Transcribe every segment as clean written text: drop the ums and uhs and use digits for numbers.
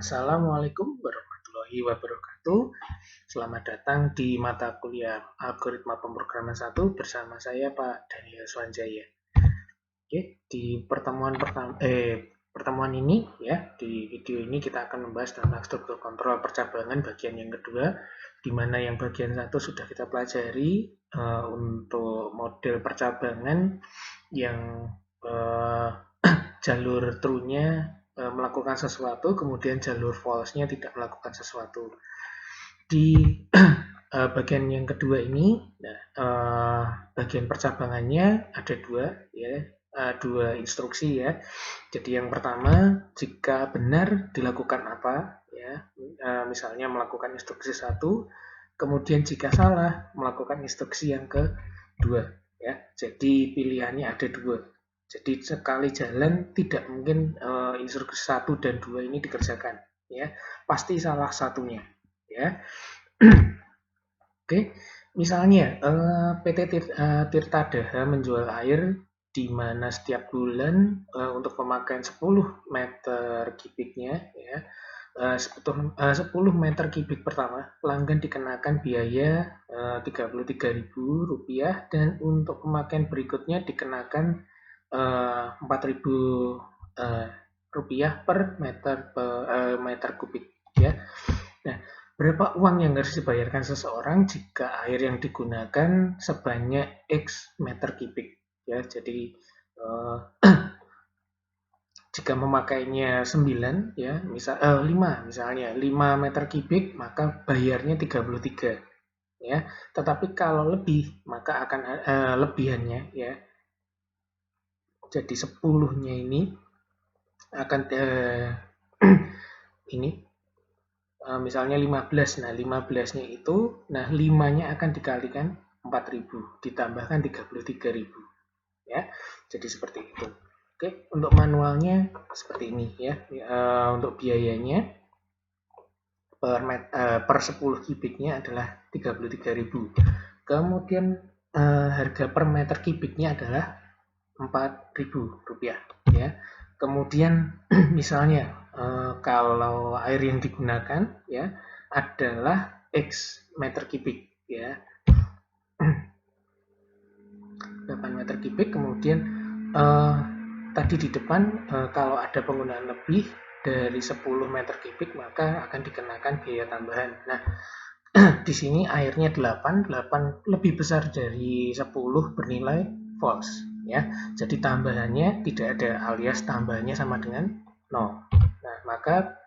Assalamualaikum warahmatullahi wabarakatuh. Selamat datang di mata kuliah Algoritma Pemrograman 1 bersama saya Pak Daniel Swanjaya. Oke, di pertemuan ini ya, di video ini kita akan membahas tentang struktur kontrol percabangan bagian yang kedua, di mana yang bagian satu sudah kita pelajari untuk model percabangan yang jalur true-nya melakukan sesuatu, kemudian jalur false-nya tidak melakukan sesuatu. Di bagian yang kedua ini, bagian percabangannya ada dua instruksi ya. Jadi yang pertama, jika benar dilakukan apa, ya, misalnya melakukan instruksi 1, kemudian jika salah melakukan instruksi yang kedua, ya. Jadi pilihannya ada dua. Jadi sekali jalan tidak mungkin instruksi 1 dan 2 ini dikerjakan, ya. Pasti salah satunya, ya. Oke, misalnya PT Tirta Daha menjual air di mana setiap bulan untuk pemakaian 10 meter kubiknya, ya, 10 meter kubik pertama pelanggan dikenakan biaya Rp33.000 dan untuk pemakaian berikutnya dikenakan Rp4.000 per meter kubik, ya. Nah, berapa uang yang harus dibayarkan seseorang jika air yang digunakan sebanyak X meter kubik, ya. Jadi jika memakainya 9, ya, 5 misalnya 5 meter kubik, maka bayarnya 33, ya. Tetapi kalau lebih, maka akan lebihannya, ya. Jadi 10-nya ini akan ini misalnya 15. Nah, 15-nya itu, 5-nya akan dikalikan 4.000, ditambahkan 33.000, ya. Jadi seperti itu. Oke, untuk manualnya seperti ini ya. Untuk biayanya per 10 kubiknya adalah 33.000. Kemudian harga per meter kubiknya adalah Rp4.000, ya. Kemudian misalnya kalau air yang digunakan ya adalah X meter kubik, ya. 8 meter kubik. Kemudian tadi di depan kalau ada penggunaan lebih dari 10 meter kubik maka akan dikenakan biaya tambahan. Nah, di sini airnya 8 lebih besar dari 10 bernilai false, ya. Jadi tambahannya tidak ada alias tambahannya sama dengan 0. Nah, maka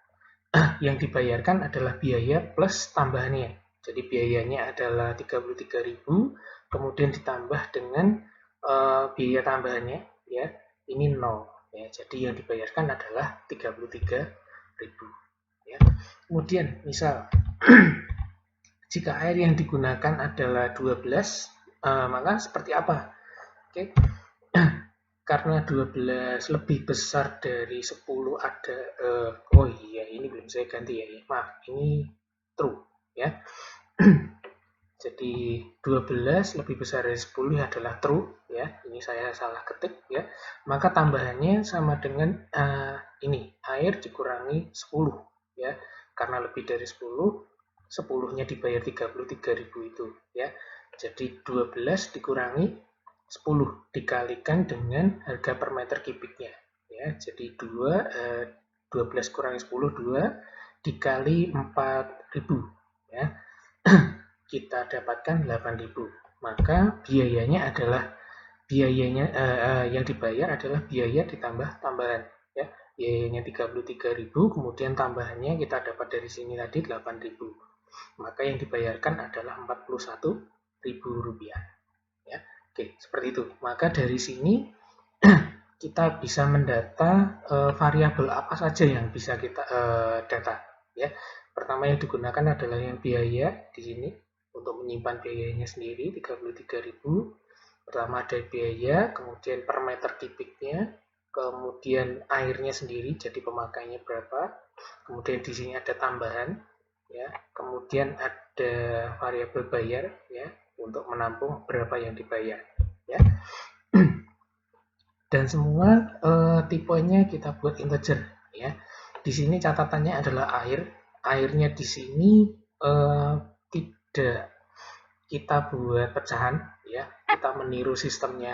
yang dibayarkan adalah biaya plus tambahannya. Jadi biayanya adalah 33.000, kemudian ditambah dengan biaya tambahannya, ya. Ini 0, ya. Jadi yang dibayarkan adalah 33.000, ya. Kemudian misal jika air yang digunakan adalah 12, maka seperti apa? Oke. Karena 12 lebih besar dari 10 ada oh iya, ini belum saya ganti ya. Maaf, ini true, ya. Jadi 12 lebih besar dari 10 adalah true, ya. Ini saya salah ketik, ya. Maka tambahannya sama dengan ini, air dikurangi 10, ya. Karena lebih dari 10, 10-nya dibayar 33.000 itu, ya. Jadi 12 dikurangi 10 dikalikan dengan harga per meter kubiknya, ya. Jadi 12 kurangi 10, 2 dikali 4.000, ya. Kita dapatkan 8.000. Maka biayanya yang dibayar adalah biaya ditambah tambahan, ya. Biayanya 33.000, kemudian tambahannya kita dapat dari sini tadi 8.000. Maka yang dibayarkan adalah Rp41.000, ya. Oke, seperti itu. Maka dari sini kita bisa mendata variabel apa saja yang bisa kita data, ya. Pertama yang digunakan adalah yang biaya di sini. Untuk menyimpan biayanya sendiri 33.000. Pertama ada biaya, kemudian per meter kubiknya, kemudian airnya sendiri, jadi pemakaiannya berapa. Kemudian di sini ada tambahan, ya. Kemudian ada variabel bayar, ya, untuk menampung berapa yang dibayar, ya. Dan semua tipenya kita buat integer, ya. di sini catatannya adalah air. Airnya di sini tidak kita buat pecahan, ya. Kita meniru sistemnya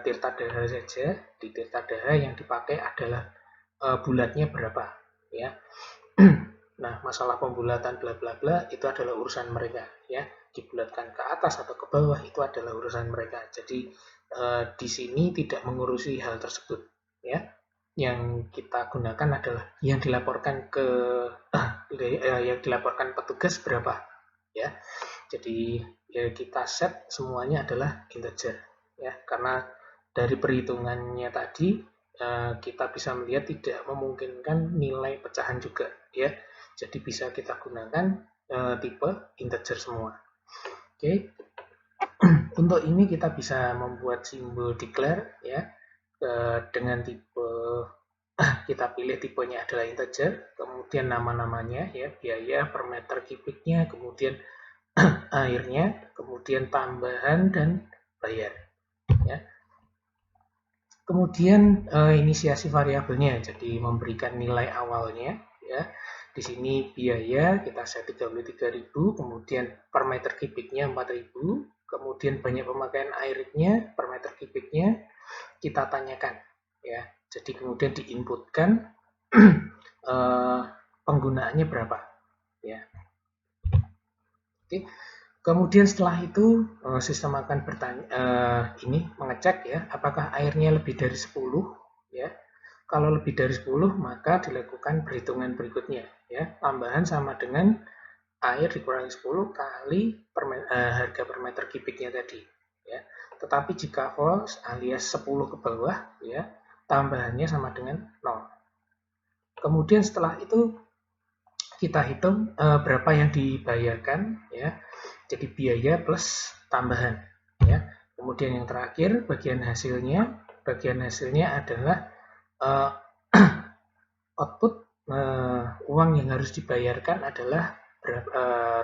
Tirta Daha saja. Di Tirta Daha yang dipakai adalah bulatnya berapa, ya. Nah, masalah pembulatan bla bla bla itu adalah urusan mereka, ya. Dibulatkan ke atas atau ke bawah itu adalah urusan mereka. Jadi di sini tidak mengurusi hal tersebut, ya. Yang kita gunakan adalah yang dilaporkan ke yang dilaporkan petugas berapa, ya. Jadi ya kita set semuanya adalah integer, ya. Karena dari perhitungannya tadi kita bisa melihat tidak memungkinkan nilai pecahan juga, ya. Jadi bisa kita gunakan tipe integer semua. Oke. Untuk ini kita bisa membuat simbol declare, ya. Dengan tipe kita pilih tipenya adalah integer, kemudian nama-namanya, ya, biaya per meter kubiknya, kemudian airnya, kemudian tambahan dan bayar, ya. Kemudian inisiasi variabelnya, jadi memberikan nilai awalnya, ya. Di sini biaya kita set 33.000, kemudian per meter kubiknya 4.000, kemudian banyak pemakaian airnya per meter kubiknya kita tanyakan, ya. Jadi kemudian diinputkan penggunaannya berapa, ya. Oke. Kemudian setelah itu sistem akan bertanya, mengecek, ya, apakah airnya lebih dari 10, ya. Kalau lebih dari 10 maka dilakukan perhitungan berikutnya, ya. Tambahan sama dengan air dikurangi 10 kali harga per meter kubiknya tadi, ya. Tetapi jika false alias 10 ke bawah, ya, tambahannya sama dengan 0. Kemudian setelah itu kita hitung berapa yang dibayarkan, ya. Jadi biaya plus tambahan, ya. Kemudian yang terakhir bagian hasilnya adalah output uang yang harus dibayarkan adalah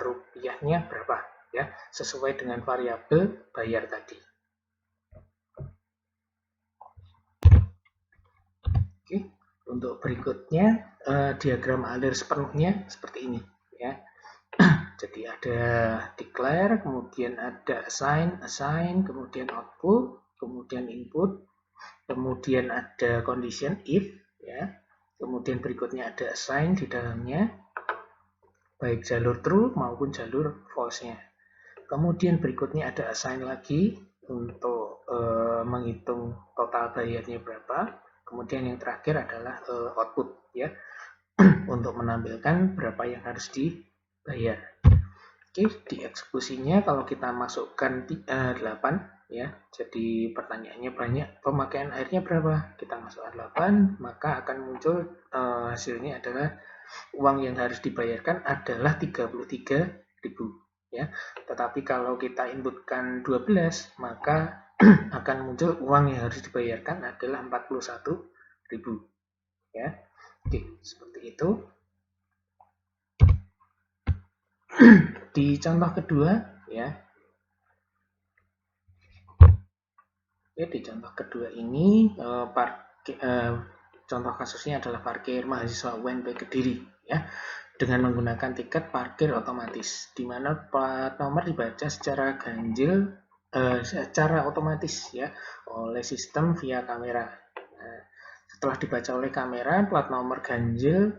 rupiahnya berapa, ya, sesuai dengan variabel bayar tadi. Oke, untuk berikutnya diagram alir sepenuhnya seperti ini, ya. Jadi ada declare, kemudian ada assign, kemudian output, kemudian input, kemudian ada condition if, ya. Kemudian berikutnya ada assign di dalamnya, baik jalur true maupun jalur false-nya. Kemudian berikutnya ada assign lagi untuk menghitung total bayarnya berapa. Kemudian yang terakhir adalah output, ya, untuk menampilkan berapa yang harus dibayar. Oke, di eksekusinya kalau kita masukkan 8, ya, jadi pertanyaannya banyak, pemakaian airnya berapa? Kita masukkan 8, maka akan muncul hasilnya adalah uang yang harus dibayarkan adalah 33.000, ya. Tetapi kalau kita inputkan 12, maka akan muncul uang yang harus dibayarkan adalah 41.000, ya. Oke, seperti itu. Di contoh kedua, ya. Di contoh kedua ini contoh kasusnya adalah parkir mahasiswa UNP Kediri, ya, dengan menggunakan tiket parkir otomatis, di mana plat nomor dibaca secara ganjil, secara otomatis, ya, oleh sistem via kamera. Nah, setelah dibaca oleh kamera, plat nomor ganjil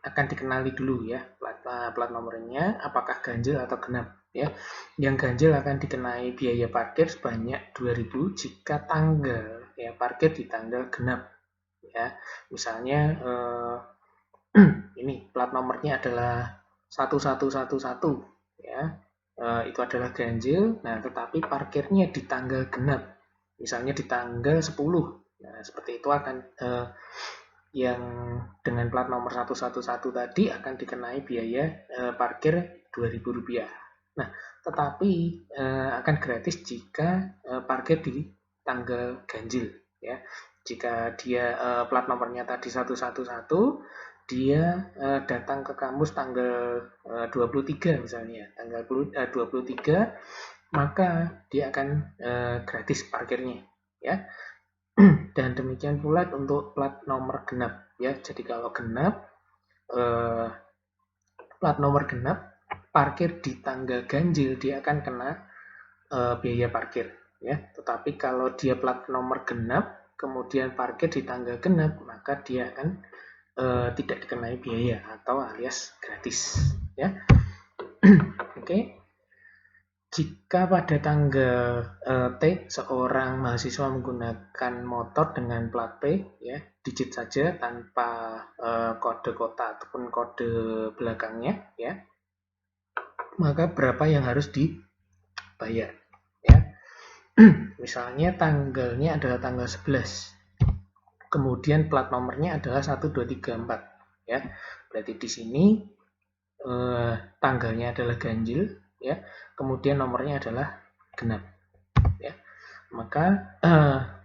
akan dikenali dulu, ya, plat nomornya apakah ganjil atau genap, ya. Yang ganjil akan dikenai biaya parkir sebanyak 2.000 jika tanggal, ya, parkir di tanggal genap, ya. Misalnya ini plat nomornya adalah 1111, ya. Itu adalah ganjil. Nah, tetapi parkirnya di tanggal genap, misalnya di tanggal 10. Nah, seperti itu akan yang dengan plat nomor 111 tadi akan dikenai biaya parkir Rp2.000. Nah, tetapi akan gratis jika parkir di tanggal ganjil, ya. Jika dia plat nomornya tadi 111, dia datang ke kampus tanggal 23 misalnya, tanggal 23, maka dia akan gratis parkirnya, ya. Dan demikian pula untuk plat nomor genap. ya. Jadi kalau genap, plat nomor genap, parkir di tangga ganjil dia akan kena biaya parkir, ya. Tetapi kalau dia plat nomor genap kemudian parkir di tangga genap, maka dia akan tidak dikenai biaya atau alias gratis, ya. Oke. Jika pada tanggal T seorang mahasiswa menggunakan motor dengan plat P, ya, digit saja tanpa kode kota ataupun kode belakangnya, ya, maka berapa yang harus dibayar, ya. Misalnya tanggalnya adalah tanggal 11, kemudian plat nomornya adalah 1234, ya. Berarti di sini tanggalnya adalah ganjil, ya, kemudian nomornya adalah genap, ya. Maka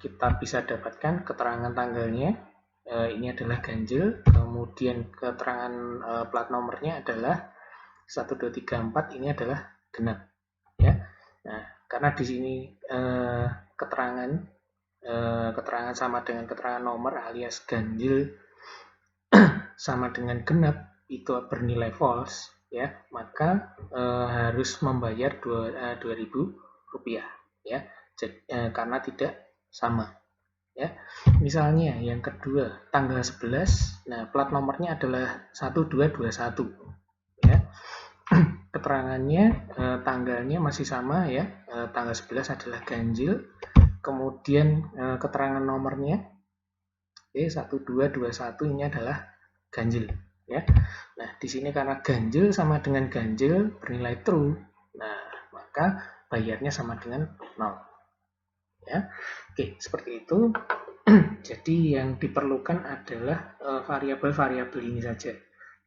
kita bisa dapatkan keterangan tanggalnya ini adalah ganjil, kemudian keterangan plat nomornya adalah 1234, ini adalah genap, ya. Nah, karena di sini keterangan sama dengan keterangan nomor alias ganjil sama dengan genap itu bernilai false, ya, maka harus membayar 2.000 rupiah, ya. Karena tidak sama, ya. Misalnya yang kedua tanggal 11, nah plat nomornya adalah 1221, ya. Keterangannya tanggalnya masih sama, ya, tanggal 11 adalah ganjil, kemudian keterangan nomornya 1221 ini adalah ganjil, ya. Nah, di sini karena ganjil sama dengan ganjil bernilai true, nah maka bayarnya sama dengan 0, ya. Oke, seperti itu. Jadi yang diperlukan adalah variabel-variabel ini saja.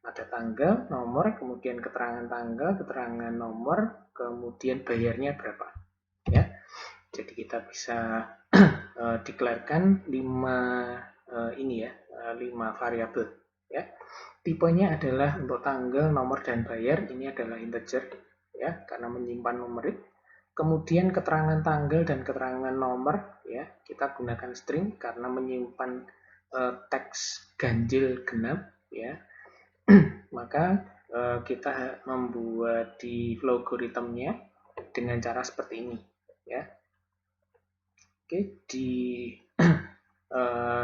Ada tanggal, nomor, kemudian keterangan tanggal, keterangan nomor, kemudian bayarnya berapa, ya. Jadi kita bisa deklarasikan 5 variabel, ya. Tipenya adalah untuk tanggal, nomor, dan bayar ini adalah integer, ya, karena menyimpan numerik. Kemudian keterangan tanggal dan keterangan nomor, ya, kita gunakan string karena menyimpan teks ganjil genap, ya. Maka kita membuat di logaritmnya dengan cara seperti ini, ya. Oke, di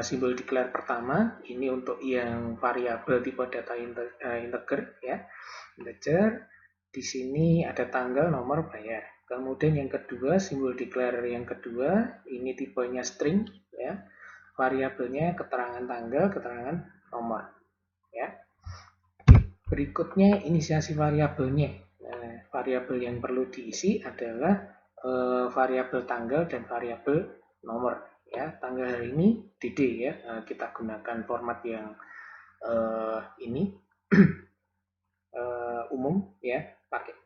simbol declare pertama ini untuk yang variabel tipe data integer, ya, integer. Di sini ada tanggal, nomor, bayar. Kemudian yang kedua, simbol declare yang kedua, ini tipenya string, ya. Variabelnya keterangan tanggal, keterangan nomor, ya. Berikutnya inisiasi variabelnya. Nah, variabel yang perlu diisi adalah variabel tanggal dan variabel nomor, ya. Tanggal hari ini DD, ya. Kita gunakan format yang ini umum, ya, pakai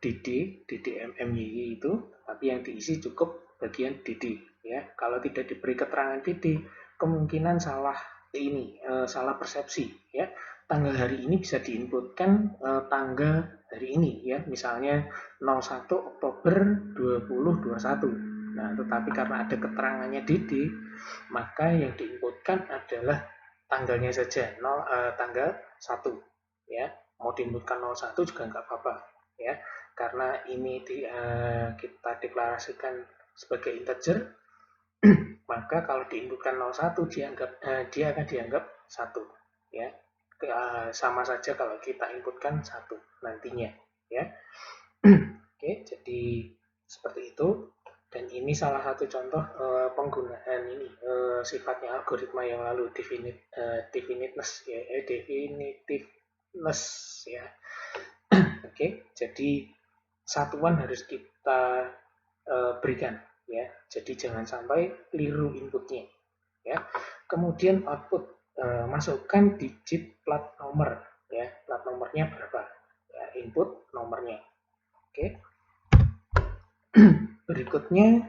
DDMMYY itu, tapi yang diisi cukup bagian DD, ya. Kalau tidak diberi keterangan DD, kemungkinan salah salah persepsi, ya. Tanggal hari ini bisa diinputkan tanggal hari ini, ya, misalnya 01 Oktober 2021. Nah, tetapi karena ada keterangannya DD, maka yang diinputkan adalah tanggalnya saja, tanggal 1, ya. Mau diinputkan 01 juga nggak apa-apa, ya, karena ini kita deklarasikan sebagai integer, maka kalau diinputkan 01 dia akan dianggap 1, ya. Sama saja kalau kita inputkan 1 nantinya, ya. Oke, jadi seperti itu. Dan ini salah satu contoh penggunaan ini sifatnya algoritma yang lalu, definiteness, ya, definitiveness, ya. Oke, jadi satuan harus kita berikan, ya. Jadi jangan sampai keliru inputnya, ya. Kemudian output, masukkan digit plat nomor, ya. Plat nomornya berapa, ya, input nomornya. Oke. Berikutnya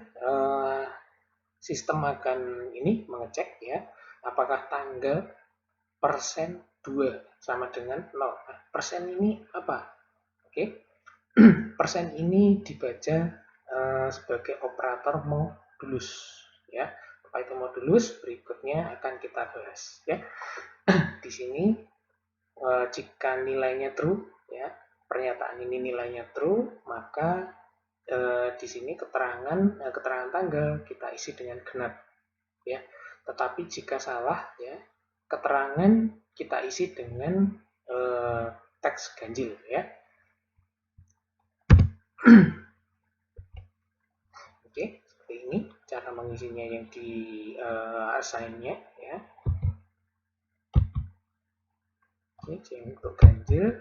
sistem akan ini mengecek, ya, apakah tanggal persen 2 sama dengan 0. Nah, persen ini apa? Oke. Persen ini dibaca sebagai operator modulus, ya. Apa itu modulus? Berikutnya akan kita bahas ya. Di sini jika nilainya true ya, pernyataan ini nilainya true, maka di sini keterangan tanggal kita isi dengan genap ya. Tetapi jika salah ya, keterangan kita isi dengan teks ganjil ya. Oke, seperti ini cara mengisinya yang di assign-nya ya. Oke, untuk ganjil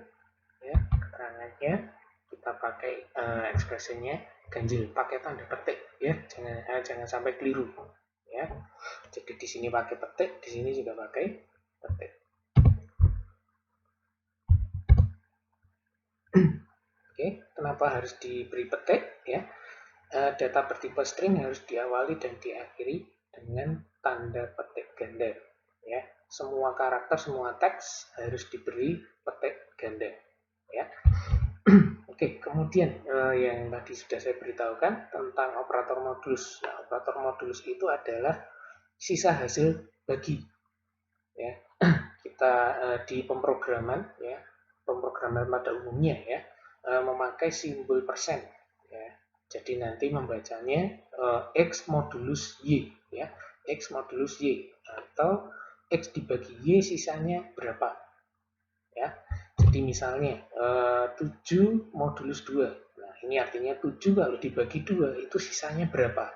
ya, keterangannya kita pakai ekspresinya ganjil pakai tanda petik ya, jangan sampai keliru ya. Jadi di sini pakai petik, di sini juga pakai petik. Oke, kenapa harus diberi petik ya? Data bertipe string harus diawali dan diakhiri dengan tanda petik ganda ya. Semua karakter, semua teks harus diberi petik ganda ya. Oke, kemudian yang tadi sudah saya beritahukan tentang operator modulus. Nah, operator modulus itu adalah sisa hasil bagi ya. Kita di pemrograman ya, pemrograman pada umumnya ya, memakai simbol persen ya. Jadi nanti membacanya X modulus Y ya, X modulus Y atau X dibagi Y sisanya berapa ya. Jadi misalnya 7 modulus 2. Nah, ini artinya 7 kalau dibagi 2 itu sisanya berapa?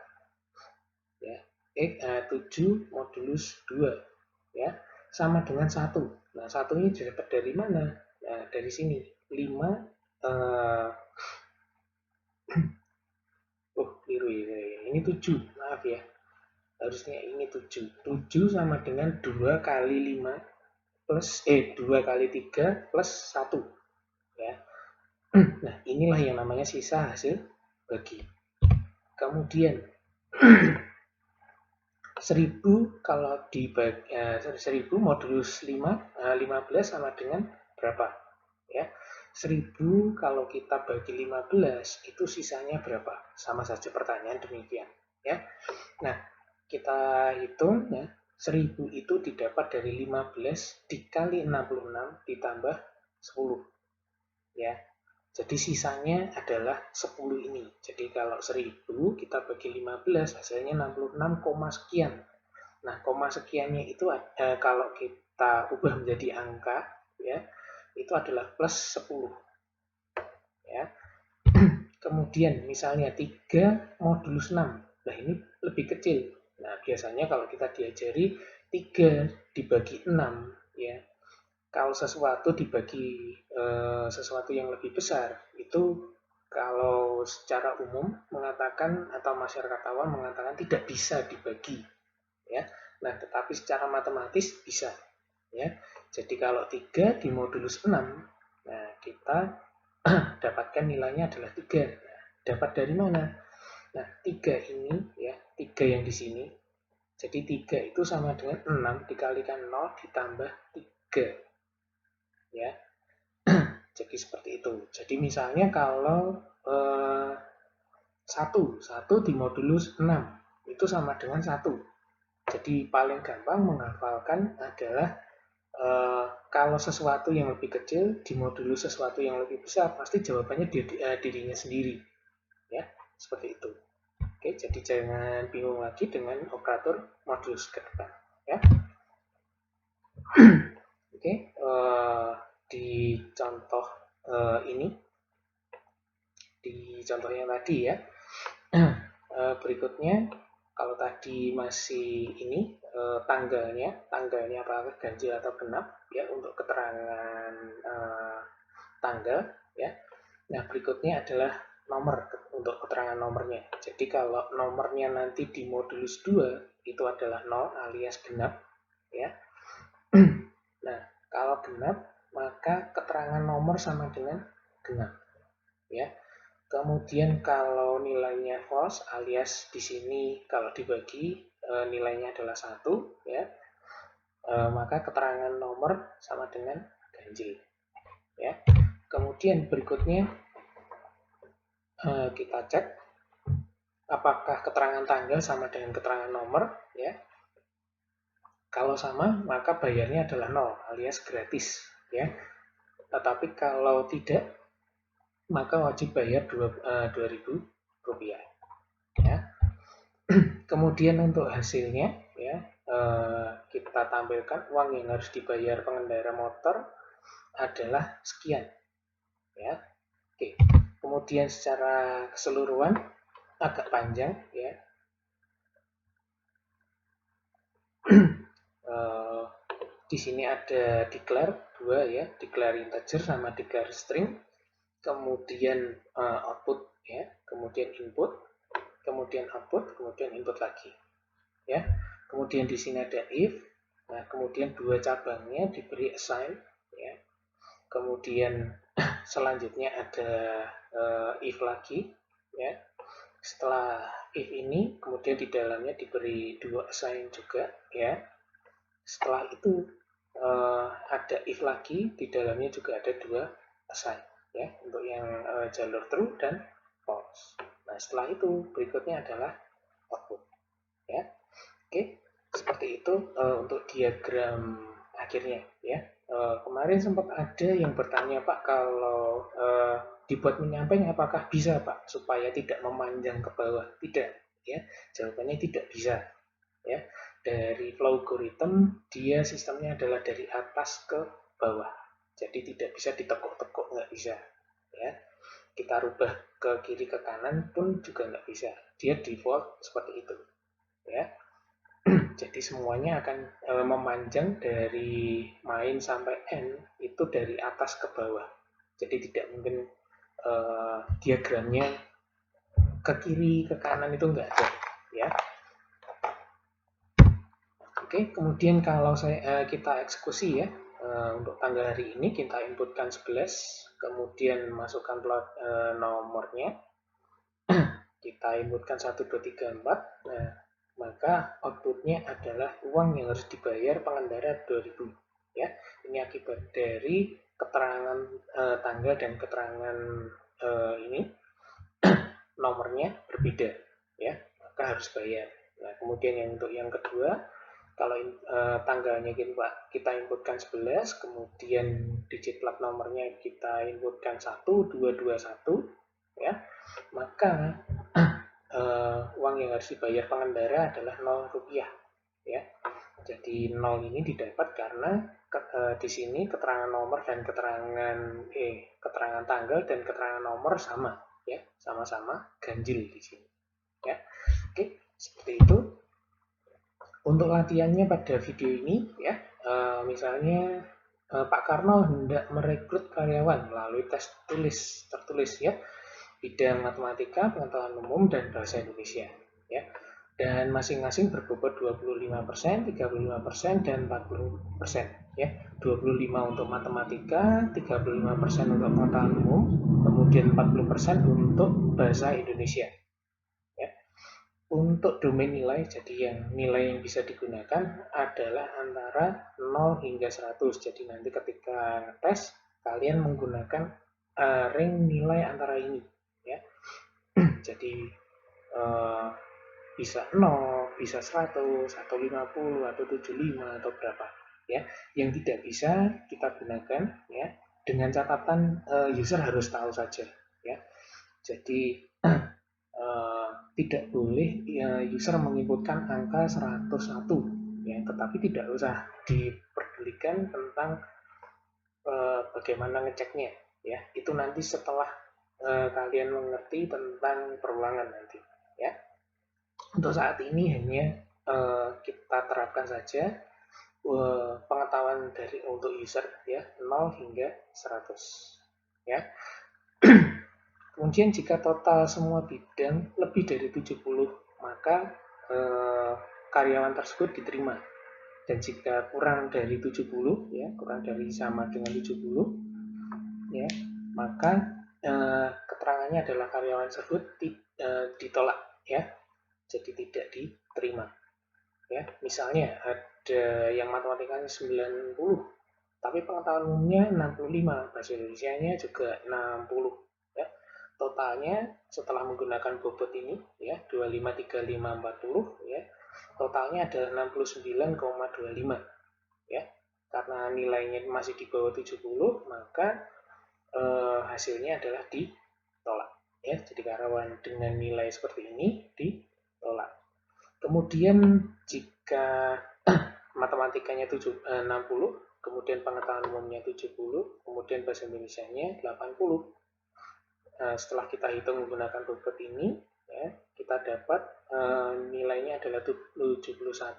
Ya, 7 modulus 2 ya, sama dengan 1. Nah, 1 ini didapat dari mana? Nah, dari sini. 5 keliru ya. Ini 7, maaf ya. Harusnya ini 7. 7 sama dengan 2 kali 5 plus 2 kali 3 plus 1 ya. Nah, inilah yang namanya sisa hasil bagi. Kemudian 1000 kalau dibagi 1000 modulus 5 15 sama dengan berapa ya. 1000 kalau kita bagi 15 itu sisanya berapa? Sama saja pertanyaan demikian ya. Nah, kita hitung ya, 1000 itu didapat dari 15 dikali 66 ditambah 10 ya. Jadi sisanya adalah 10 ini. Jadi kalau 1000 kita bagi 15 hasilnya 66, sekian. Nah, koma sekiannya itu kalau kita ubah menjadi angka ya, itu adalah plus 10 ya. Kemudian misalnya 3 modulus 6. Nah, ini lebih kecil. Nah, biasanya kalau kita diajari 3 dibagi 6 ya. Kalau sesuatu dibagi sesuatu yang lebih besar, itu kalau secara umum mengatakan atau masyarakat awam mengatakan tidak bisa dibagi ya. Nah, tetapi secara matematis bisa ya. Jadi kalau 3 di modulus 6, nah kita dapatkan nilainya adalah 3. Nah, dapat dari mana? Nah, 3 ini ya, 3 yang di sini. Jadi 3 itu sama dengan 6 dikalikan 0 ditambah 3 ya. Jadi seperti itu. Jadi misalnya kalau 1 di modulus 6 itu sama dengan 1. Jadi paling gampang menghafalkan adalah kalau sesuatu yang lebih kecil dimodulus sesuatu yang lebih besar, pasti jawabannya dirinya sendiri. Ya, seperti itu. Oke, jadi jangan bingung lagi dengan operator modulus ke depan. Ya. Oke, di contoh ini, di contohnya tadi ya. Berikutnya, kalau tadi masih ini tanggalnya apakah ganjil atau genap ya untuk keterangan tanggal ya. Nah, berikutnya adalah nomor untuk keterangan nomornya. Jadi kalau nomornya nanti di modulus 2 itu adalah 0 alias genap ya. Nah, kalau genap maka keterangan nomor sama dengan genap ya. Kemudian kalau nilainya false alias di sini kalau dibagi nilainya adalah 1 ya. Maka keterangan nomor sama dengan ganjil ya. Kemudian berikutnya kita cek apakah keterangan tanggal sama dengan keterangan nomor, ya. Kalau sama, maka bayarnya adalah 0 alias gratis, ya. Tetapi kalau tidak, maka wajib bayar 2.000 rupiah, ya. Kemudian untuk hasilnya, ya, kita tampilkan uang yang harus dibayar pengendara motor adalah sekian, ya. Oke. Kemudian secara keseluruhan agak panjang, ya. Di sini ada declare 2, ya, declare integer sama declare string, kemudian output, ya, kemudian input, kemudian output, kemudian input lagi, ya. Kemudian di sini ada if, nah kemudian dua cabangnya diberi assign, ya. Kemudian selanjutnya ada if lagi, ya. Setelah if ini kemudian di dalamnya diberi dua assign juga, ya. Setelah itu ada if lagi, di dalamnya juga ada dua assign, ya, untuk yang jalur true dan false. Nah, setelah itu berikutnya adalah output, ya. Oke, seperti itu untuk diagram akhirnya, ya. Kemarin sempat ada yang bertanya, Pak, kalau dibuat menyamping apakah bisa, Pak, supaya tidak memanjang ke bawah? Tidak, ya. Jawabannya tidak bisa, ya. Dari flow algorithm, dia sistemnya adalah dari atas ke bawah, jadi tidak bisa ditekuk-tekuk, nggak bisa, ya. Kita rubah ke kiri ke kanan pun juga nggak bisa, dia default seperti itu, ya. Jadi semuanya akan memanjang dari main sampai end itu dari atas ke bawah, jadi tidak mungkin diagramnya ke kiri ke kanan itu nggak ada, ya. Oke, kemudian kalau kita eksekusi, ya, untuk tanggal hari ini kita inputkan 11, kemudian masukkan plot nomornya, kita inputkan 1, 2, 3, 4, nah, maka outputnya adalah uang yang harus dibayar pengendara 2.000, ya. Ini akibat dari keterangan tanggal dan keterangan ini nomornya berbeda, ya, maka harus bayar. Nah, kemudian yang untuk yang kedua, kalau tanggalnya kita inputkan 11, kemudian digit plat nomornya kita inputkan 1, 2, 2, 1, ya, maka uang yang harus dibayar pengendara adalah 0 rupiah, ya. Jadi 0 ini didapat karena di sini keterangan nomor dan keterangan tanggal dan keterangan nomor sama, ya, sama-sama ganjil di sini, ya. Oke, seperti itu. Untuk latihannya pada video ini, ya, misalnya Pak Karno hendak merekrut karyawan melalui tes tertulis, ya, bidang matematika, pengetahuan umum, dan bahasa Indonesia, ya. Dan masing-masing berbobot 25%, 35%, dan 40%, ya. 25 untuk matematika, 35% untuk pengetahuan umum, kemudian 40% untuk bahasa Indonesia. Untuk domain nilai, jadi yang nilai yang bisa digunakan adalah antara 0 hingga 100. Jadi nanti ketika tes, kalian menggunakan ring nilai antara ini, ya. Jadi bisa 0, bisa 100, atau 50, atau 75, atau berapa, ya. Yang tidak bisa kita gunakan, ya, dengan catatan user harus tahu saja, ya. Jadi tidak boleh user menginputkan angka 101, ya, tetapi tidak usah diperdulikan tentang bagaimana ngeceknya, ya. Itu nanti setelah kalian mengerti tentang perulangan nanti, ya. Untuk saat ini hanya kita terapkan saja pengetahuan dari untuk user, ya, 0 hingga 100, ya. Kemudian jika total semua bidang lebih dari 70, maka karyawan tersebut diterima. Dan jika kurang dari 70, ya, kurang dari sama dengan 70, ya, maka keterangannya adalah karyawan tersebut ditolak, ya. Jadi tidak diterima, ya. Misalnya ada yang matematikanya 90, tapi pengetahuan umumnya 65, bahasa Indonesianya juga 60, ya. totalnya setelah menggunakan bobot ini ya 25, 35, 40 ya, totalnya adalah 69,25 ya. Karena nilainya masih di bawah 70, maka hasilnya adalah ditolak ya. Jadi karyawan dengan nilai seperti ini ditolak. Kemudian jika matematikanya 60, kemudian pengetahuan umumnya 70, kemudian bahasa Indonesianya 80. Setelah kita hitung menggunakan bobot ini, ya, kita dapat nilainya adalah 71,50.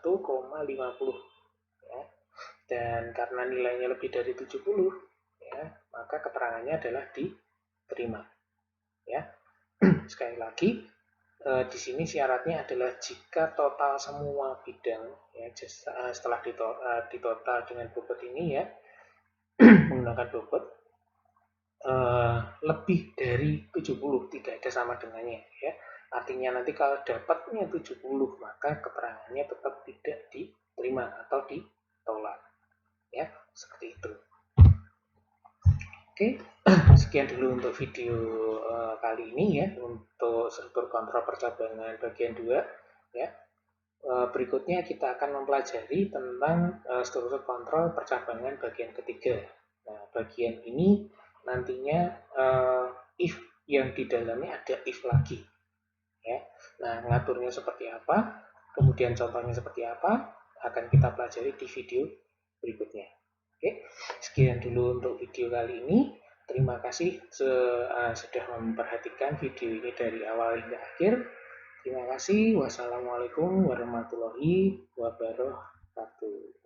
Ya. Dan karena nilainya lebih dari 70, ya, maka keterangannya adalah diterima. Ya. Sekali lagi, di sini syaratnya adalah jika total semua bidang, ya, setelah ditotal dengan bobot ini ya, menggunakan bobot, lebih dari 70, tidak ada sama dengannya ya. Artinya nanti kalau dapatnya 70, maka keterangannya tetap tidak diterima atau ditolak ya, seperti itu. Oke, sekian dulu untuk video kali ini ya, untuk struktur kontrol percabangan bagian 2 ya. Berikutnya kita akan mempelajari tentang struktur kontrol percabangan bagian ketiga. Nah, bagian ini nantinya if yang di dalamnya ada if lagi. Ya. Nah, ngaturnya seperti apa, kemudian contohnya seperti apa, akan kita pelajari di video berikutnya. Oke, sekian dulu untuk video kali ini. Terima kasih sudah memperhatikan video ini dari awal hingga akhir. Terima kasih. Wassalamualaikum warahmatullahi wabarakatuh.